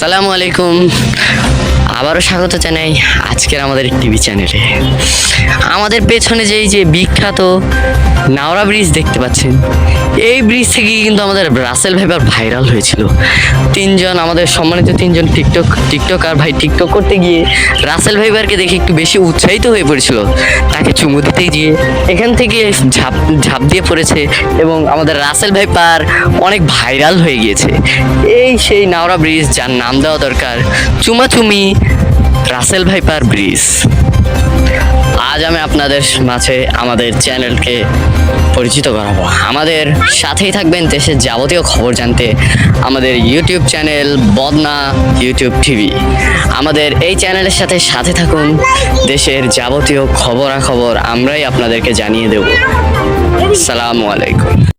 আসসালামু আলাইকুম। আবারও স্বাগত জানাই আজকের আমাদের টিভি চ্যানেলে। আমাদের পেছনে যে বিখ্যাত নাওরা ব্রিজ দেখতে পাচ্ছেন, এই ব্রিজ থেকে কিন্তু আমাদের রাসেল ভাইপার ভাইরাল হয়েছিল। আমাদের সম্মানিত তিনজন টিকটকার ভাই টিকটক করতে গিয়ে রাসেল ভাইপারকে দেখে একটু বেশি উৎসাহিত হয়ে পড়েছিল। তাকে চুমু দিতে গিয়ে এখান থেকে ঝাঁপ দিয়ে পড়েছে এবং আমাদের রাসেল ভাইপার অনেক ভাইরাল হয়ে গিয়েছে। এই সেই নাওরা ব্রিজ, যার নাম দেওয়া দরকার চুমাচুমি রাসেল ভাইপার ব্রিজ। আজ আমি আপনাদের মাঝে আমাদের চ্যানেলকে পরিচিত করাবো। আমাদের সাথেই থাকবেন দেশের যাবতীয় খবর জানতে আমাদের ইউটিউব চ্যানেল বদনা ইউটিউব টিভি। আমাদের এই চ্যানেলের সাথে থাকুন, দেশের যাবতীয় খবরাখবর আমরাই আপনাদেরকে জানিয়ে দেব। আসসালামু আলাইকুম।